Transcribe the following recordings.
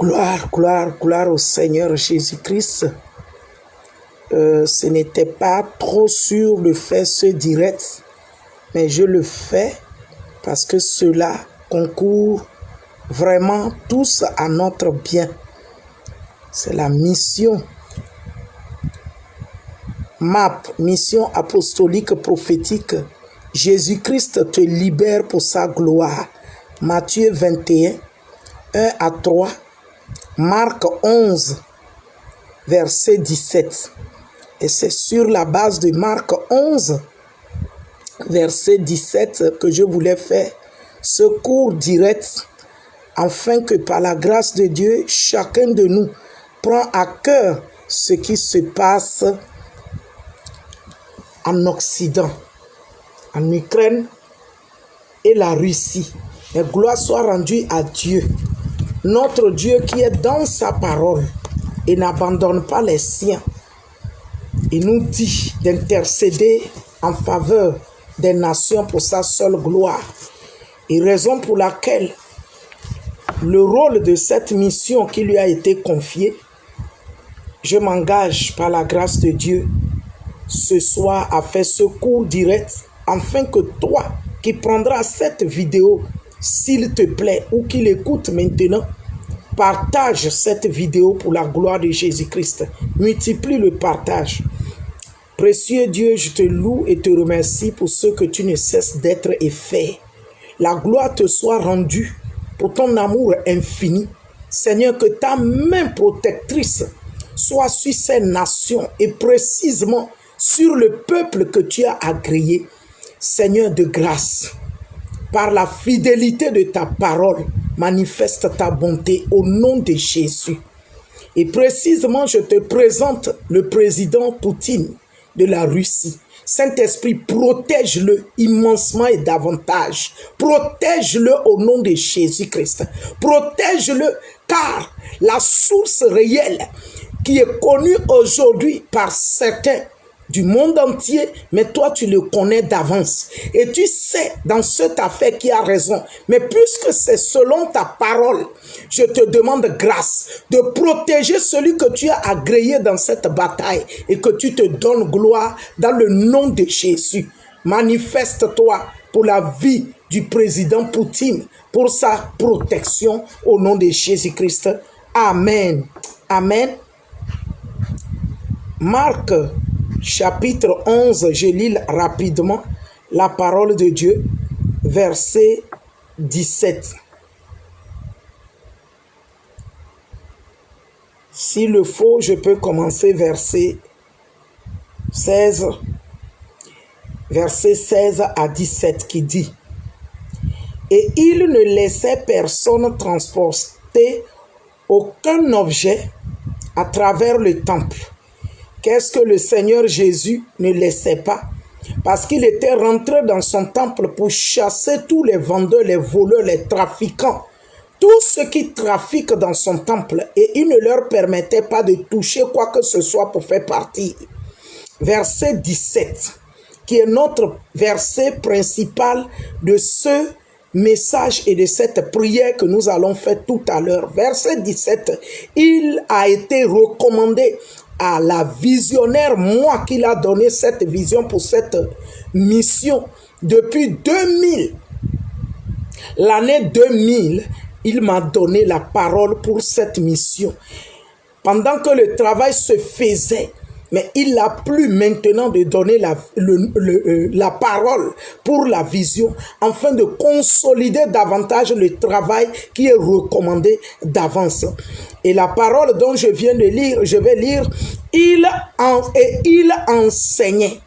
Gloire, gloire, gloire au Seigneur Jésus-Christ. Ce n'était pas trop sûr de faire ce direct, mais je le fais parce que cela concourt vraiment tous à notre bien. C'est la mission MAP, mission apostolique prophétique. Jésus-Christ te libère pour sa gloire. Matthieu 21, 1 à 3. Marc 11, verset 17. Et c'est sur la base de Marc 11, verset 17, que je voulais faire ce cours direct, afin que par la grâce de Dieu, chacun de nous prend à cœur ce qui se passe en Occident, en Ukraine et la Russie. Et gloire soit rendue à Dieu, notre Dieu qui est dans sa parole et n'abandonne pas les siens. Il nous dit d'intercéder en faveur des nations pour sa seule gloire. Et raison pour laquelle le rôle de cette mission qui lui a été confiée, je m'engage par la grâce de Dieu ce soir à faire ce cours direct, afin que toi qui prendras cette vidéo, s'il te plaît, ou qui l'écoute maintenant, partage cette vidéo pour la gloire de Jésus-Christ. Multiplie le partage. Précieux Dieu, je te loue et te remercie pour ce que tu ne cesses d'être et faire. La gloire te soit rendue pour ton amour infini. Seigneur, que ta main protectrice soit sur ces nations et précisément sur le peuple que tu as agréé. Seigneur de grâce, par la fidélité de ta parole, manifeste ta bonté au nom de Jésus. Et précisément, je te présente le président Poutine de la Russie. Saint-Esprit, protège-le immensement et davantage. Protège-le au nom de Jésus-Christ. Protège-le car la source réelle qui est connue aujourd'hui par certains du monde entier, mais toi tu le connais d'avance et tu sais dans cette affaire qui a raison. Mais puisque c'est selon ta parole, je te demande grâce de protéger celui que tu as agréé dans cette bataille et que tu te donnes gloire dans le nom de Jésus. Manifeste-toi pour la vie du président Poutine, pour sa protection au nom de Jésus-Christ. Amen. Amen. Marc chapitre 11, je lis rapidement la parole de Dieu, verset 17. S'il le faut, je peux commencer verset 16 à 17 qui dit: Et il ne laissait personne transporter aucun objet à travers le temple. Qu'est-ce que le Seigneur Jésus ne laissait pas? Parce qu'il était rentré dans son temple pour chasser tous les vendeurs, les voleurs, les trafiquants, tous ceux qui trafiquent dans son temple, et il ne leur permettait pas de toucher quoi que ce soit pour faire partie. Verset 17, qui est notre verset principal de ce message et de cette prière que nous allons faire tout à l'heure. Verset 17, il a été recommandé à la visionnaire, moi qui l'a donné cette vision pour cette mission depuis 2000. L'année 2000, il m'a donné la parole pour cette mission. Pendant que le travail se faisait, mais il a plu maintenant de donner la parole pour la vision, afin de consolider davantage le travail qui est recommandé d'avance. Et la parole dont je viens de lire, je vais lire, il enseignait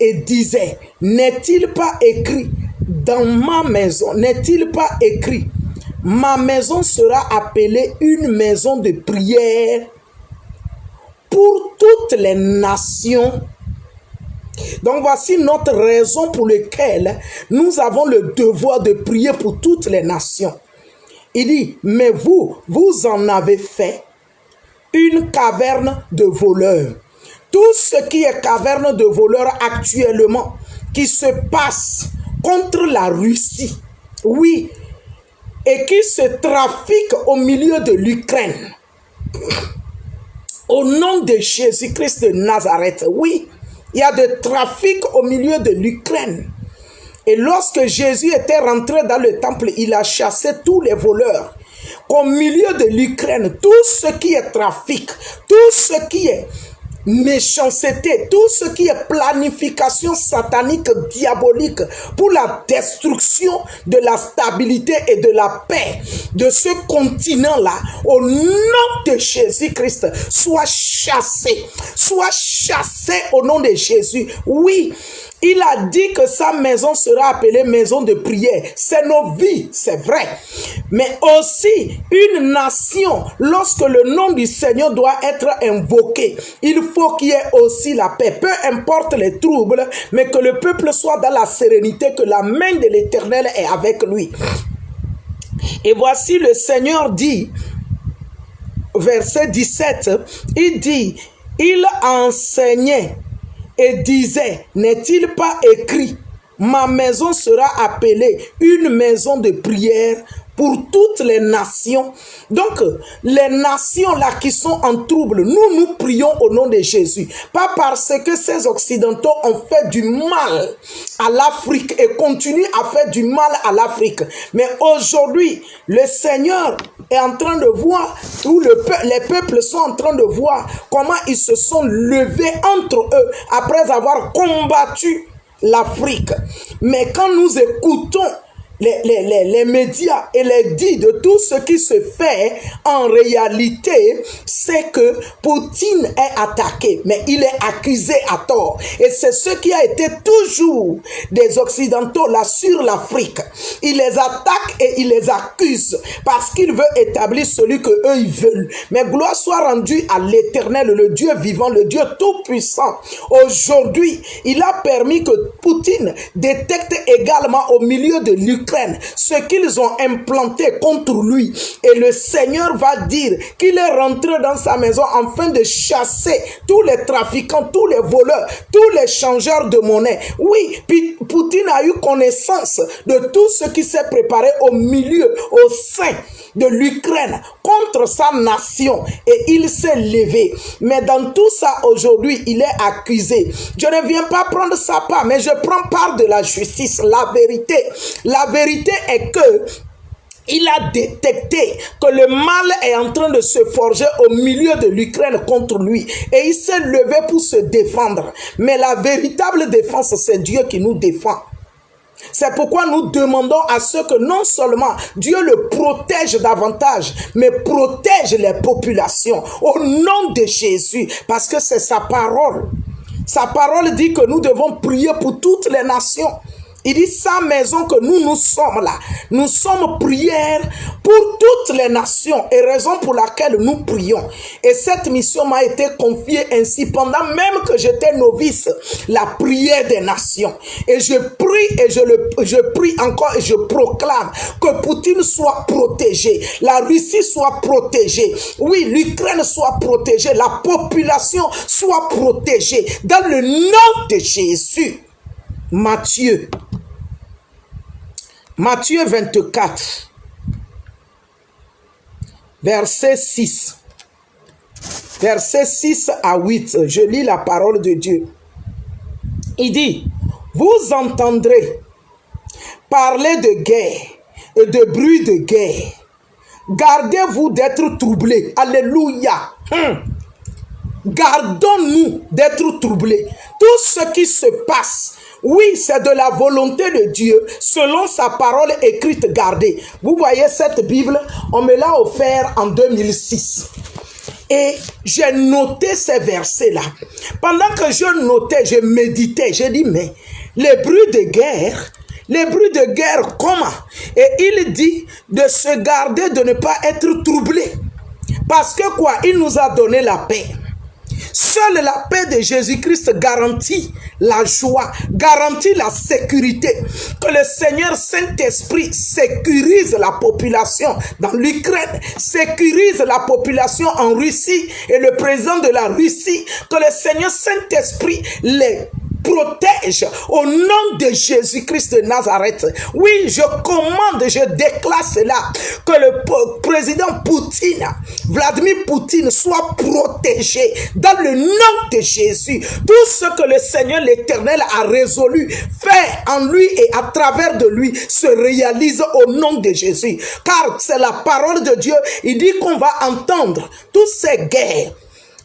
et disait: n'est-il pas écrit dans ma maison, n'est-il pas écrit, ma maison sera appelée une maison de prière pour toutes les nations. Donc voici notre raison pour laquelle nous avons le devoir de prier pour toutes les nations. Il dit: mais vous en avez fait une caverne de voleurs. Tout ce qui est caverne de voleurs actuellement, qui se passe contre la Russie, oui, et qui se trafiquent au milieu de l'Ukraine. Au nom de Jésus-Christ de Nazareth, oui, il y a des trafics au milieu de l'Ukraine. Et lorsque Jésus était rentré dans le temple, il a chassé tous les voleurs. Au milieu de l'Ukraine, tout ce qui est trafic, tout ce qui est méchanceté, tout ce qui est planification satanique, diabolique pour la destruction de la stabilité et de la paix de ce continent-là, au nom de Jésus-Christ, soit chassé au nom de Jésus. Oui, il a dit que sa maison sera appelée maison de prière. C'est nos vies, c'est vrai. Mais aussi, une nation, lorsque le nom du Seigneur doit être invoqué, il faut qu'il y ait aussi la paix. Peu importe les troubles, mais que le peuple soit dans la sérénité, que la main de l'Éternel est avec lui. Et voici le Seigneur dit, verset 17, il dit, il enseignait et disait, n'est-il pas écrit, ma maison sera appelée une maison de prière pour toutes les nations. Donc, les nations là qui sont en trouble, nous prions au nom de Jésus. Pas parce que ces Occidentaux ont fait du mal à l'Afrique et continuent à faire du mal à l'Afrique. Mais aujourd'hui, le Seigneur est en train de voir, où les peuples sont en train de voir comment ils se sont levés entre eux après avoir combattu l'Afrique. Mais quand nous écoutons les médias et les dits de tout ce qui se fait, en réalité, c'est que Poutine est attaqué, mais il est accusé à tort. Et c'est ce qui a été toujours des Occidentaux là sur l'Afrique. Il les attaque et il les accuse parce qu'il veut établir celui que eux ils veulent. Mais gloire soit rendue à l'Éternel, le Dieu vivant, le Dieu tout-puissant. Aujourd'hui, il a permis que Poutine détecte également au milieu de l'Ukraine ce qu'ils ont implanté contre lui. Et le Seigneur va dire qu'il est rentré dans sa maison afin de chasser tous les trafiquants, tous les voleurs, tous les changeurs de monnaie. Oui, Poutine a eu connaissance de tout ce qui s'est préparé au milieu, au sein de l'Ukraine contre sa nation et il s'est levé. Mais dans tout ça aujourd'hui, il est accusé. Je ne viens pas prendre sa part, mais je prends part de la justice. La vérité est que il a détecté que le mal est en train de se forger au milieu de l'Ukraine contre lui. Et il s'est levé pour se défendre. Mais la véritable défense, c'est Dieu qui nous défend. C'est pourquoi nous demandons à ce que non seulement Dieu le protège davantage, mais protège les populations au nom de Jésus, parce que c'est sa parole. Sa parole dit que nous devons prier pour toutes les nations. Il dit sa maison que nous sommes là. Nous sommes prières pour toutes les nations et raison pour laquelle nous prions. Et cette mission m'a été confiée ainsi pendant même que j'étais novice, la prière des nations. Et je prie et je prie encore et je proclame que Poutine soit protégé, la Russie soit protégée, oui, l'Ukraine soit protégée, la population soit protégée dans le nom de Jésus. Matthieu 24, verset 6. Verset 6 à 8, je lis la parole de Dieu. Il dit, vous entendrez parler de guerre et de bruit de guerre. Gardez-vous d'être troublés. Alléluia. Gardons-nous d'être troublés. Tout ce qui se passe, oui, c'est de la volonté de Dieu, selon sa parole écrite, gardée. Vous voyez cette Bible, on me l'a offert en 2006. Et j'ai noté ces versets-là. Pendant que je notais, je méditais, j'ai dit, mais les bruits de guerre, comment? Et il dit de se garder, de ne pas être troublé. Parce que quoi? Il nous a donné la paix. Seule la paix de Jésus-Christ garantit la joie, garantit la sécurité. Que le Seigneur Saint-Esprit sécurise la population dans l'Ukraine, sécurise la population en Russie et le président de la Russie. Que le Seigneur Saint-Esprit les protège au nom de Jésus-Christ de Nazareth. Oui, je commande, je déclare cela, que le président Poutine, Vladimir Poutine, soit protégé dans le nom de Jésus. Tout ce que le Seigneur l'Éternel a résolu, fait en lui et à travers de lui, se réalise au nom de Jésus. Car c'est la parole de Dieu. Il dit qu'on va entendre toutes ces guerres.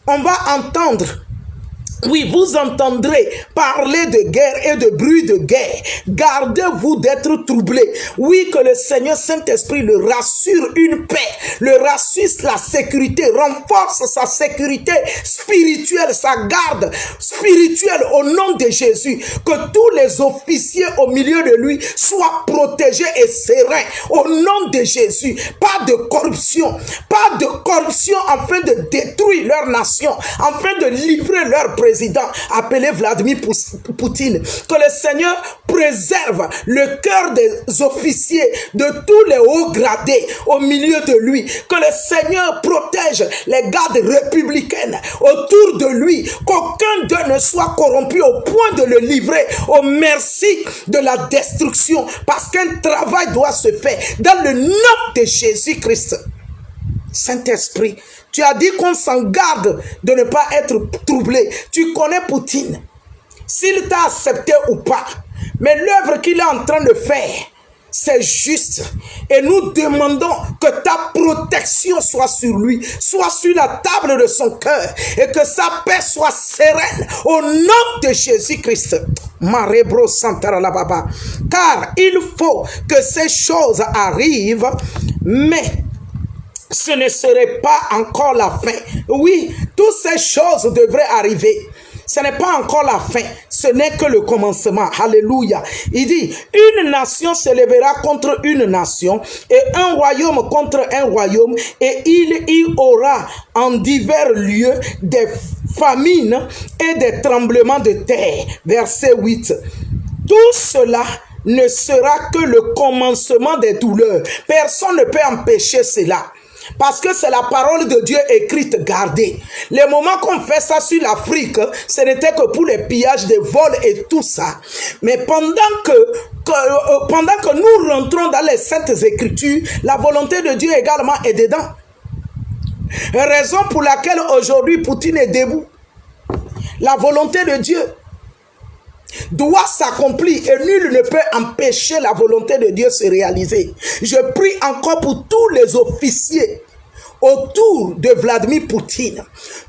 On va entendre. Oui, vous entendrez parler de guerre et de bruit de guerre. Gardez-vous d'être troublés. Oui, que le Seigneur Saint-Esprit le rassure une paix, le rassure la sécurité, renforce sa sécurité spirituelle, sa garde spirituelle au nom de Jésus. Que tous les officiers au milieu de lui soient protégés et sereins au nom de Jésus. Pas de corruption afin de détruire leur nation, afin de livrer leur président appelé Vladimir Poutine. Que le Seigneur préserve le cœur des officiers, de tous les hauts gradés au milieu de lui. Que le Seigneur protège les gardes républicaines autour de lui. Qu'aucun d'eux ne soit corrompu au point de le livrer au merci de la destruction. Parce qu'un travail doit se faire dans le nom de Jésus-Christ. Saint-Esprit, tu as dit qu'on s'en garde de ne pas être troublé. Tu connais Poutine, s'il t'a accepté ou pas. Mais l'œuvre qu'il est en train de faire, c'est juste. Et nous demandons que ta protection soit sur lui, soit sur la table de son cœur, et que sa paix soit sereine au nom de Jésus-Christ. Car il faut que ces choses arrivent, mais ce ne serait pas encore la fin. Oui, toutes ces choses devraient arriver. Ce n'est pas encore la fin, ce n'est que le commencement. Alléluia. Il dit, une nation se lèvera contre une nation et un royaume contre un royaume, et il y aura en divers lieux des famines et des tremblements de terre. Verset 8. Tout cela ne sera que le commencement des douleurs. Personne ne peut empêcher cela. Parce que c'est la parole de Dieu écrite, gardée. Les moments qu'on fait ça sur l'Afrique, ce n'était que pour les pillages, des vols et tout ça. Mais pendant que nous rentrons dans les Saintes Écritures, la volonté de Dieu également est dedans. Raison pour laquelle aujourd'hui Poutine est debout. La volonté de Dieu doit s'accomplir et nul ne peut empêcher la volonté de Dieu de se réaliser. Je prie encore pour tous les officiers autour de Vladimir Poutine,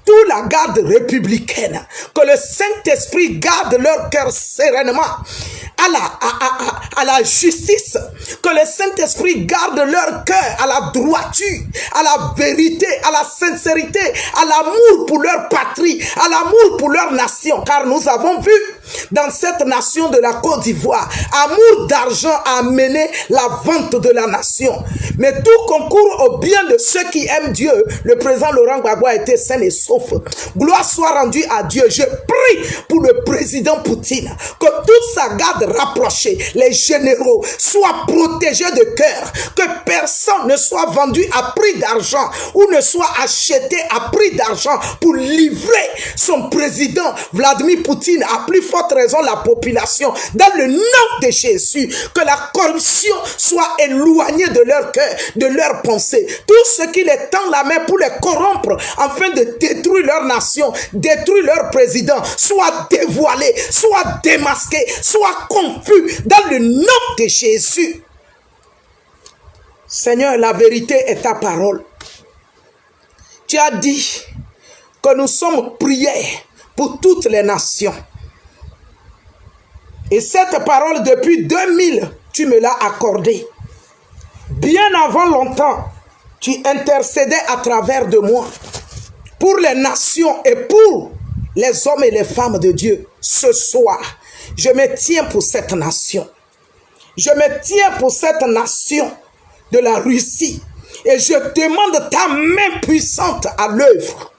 toute la garde républicaine, que le Saint-Esprit garde leur cœur sereinement à la justice, que le Saint-Esprit garde leur cœur à la droiture, à la vérité, à la sincérité, à l'amour pour leur patrie, à l'amour pour leur nation, car nous avons vu dans cette nation de la Côte d'Ivoire, amour d'argent a amené la vente de la nation. Mais tout concourt au bien de ceux qui aiment Dieu. Le président Laurent Gbagbo a été sain et sauf. Gloire soit rendue à Dieu. Je prie pour le président Poutine, que toute sa garde rapprochée, les généraux, soient protégés de cœur, que personne ne soit vendu à prix d'argent ou ne soit acheté à prix d'argent pour livrer son président Vladimir Poutine, à plus forte raison la population, dans le nom de Jésus. Que la corruption soit éloignée de leur cœur, de leurs pensées. Tout ce qui les tend la main pour les corrompre afin de détruire leur nation, détruire leur président, soit dévoilé, soit démasqué, soit confus dans le nom de Jésus. Seigneur, la vérité est ta parole. Tu as dit que nous sommes priés pour toutes les nations. Et cette parole, depuis 2000, tu me l'as accordée. Bien avant longtemps, tu intercédais à travers de moi pour les nations et pour les hommes et les femmes de Dieu. Ce soir, je me tiens pour cette nation. Je me tiens pour cette nation de la Russie. Et je demande ta main puissante à l'œuvre.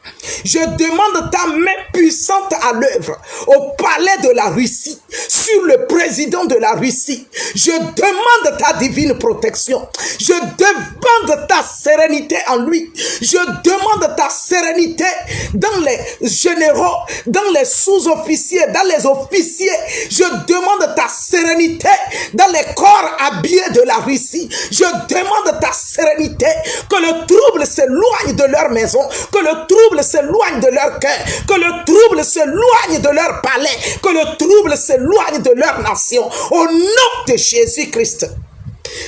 Je demande ta main puissante à l'œuvre au palais de la Russie, sur le président de la Russie. Je demande ta divine protection. Je demande ta sérénité en lui. Je demande ta sérénité dans les généraux, dans les sous-officiers, dans les officiers. Je demande ta sérénité dans les corps habillés de la Russie. Je demande ta sérénité, que le trouble s'éloigne de leur maison, que le trouble s'éloigne de leur cœur, que le trouble s'éloigne de leur palais, que le trouble s'éloigne de leur nation. Au nom de Jésus-Christ.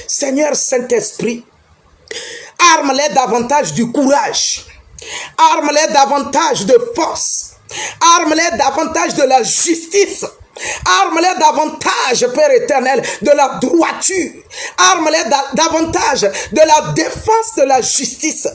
Seigneur Saint-Esprit, arme-les davantage du courage, arme-les davantage de force, arme-les davantage de la justice, arme-les davantage, Père éternel, de la droiture. Arme-les davantage de la défense de la justice.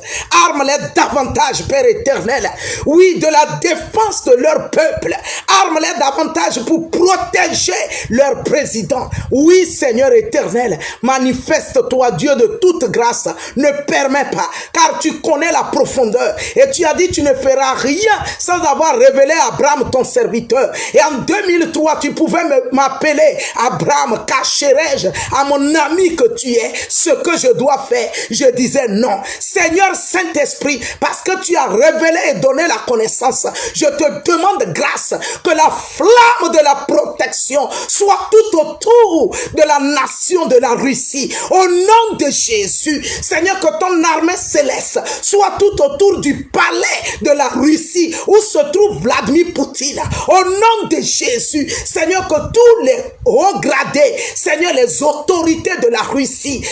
Arme-les davantage, Père éternel, oui, de la défense de leur peuple. Arme-les davantage pour protéger leur président. Oui, Seigneur éternel, manifeste-toi, Dieu de toute grâce. Ne permets pas, car tu connais la profondeur. Et tu as dit, tu ne feras rien sans avoir révélé à Abraham, ton serviteur. Et en 2003, tu pouvais m'appeler Abraham, cacherai-je à mon ami que tu es ce que je dois faire? Je disais non. Seigneur Saint-Esprit, parce que tu as révélé et donné la connaissance, je te demande grâce que la flamme de la protection soit tout autour de la nation de la Russie. Au nom de Jésus, Seigneur, que ton armée céleste soit tout autour du palais de la Russie où se trouve Vladimir Poutine. Au nom de Jésus, Seigneur, que tous les hauts gradés, Seigneur, les autorités de la Russie,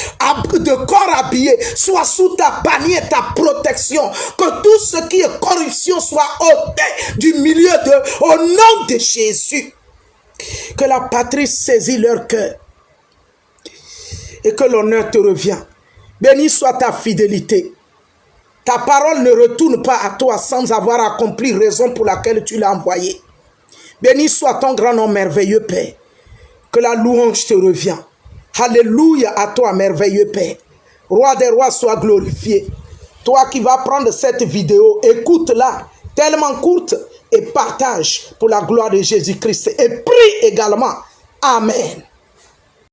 de corps habillés, soient sous ta bannière, ta protection. Que tout ce qui est corruption soit ôté du milieu d'eux. Au nom de Jésus. Que la patrie saisit leur cœur. Et que l'honneur te revient. Béni soit ta fidélité. Ta parole ne retourne pas à toi sans avoir accompli raison pour laquelle tu l'as envoyée. Béni soit ton grand nom merveilleux, Père. Que la louange te revient. Alléluia à toi, merveilleux Père. Roi des rois, sois glorifié. Toi qui vas prendre cette vidéo, écoute-la, tellement courte, et partage pour la gloire de Jésus-Christ. Et prie également. Amen.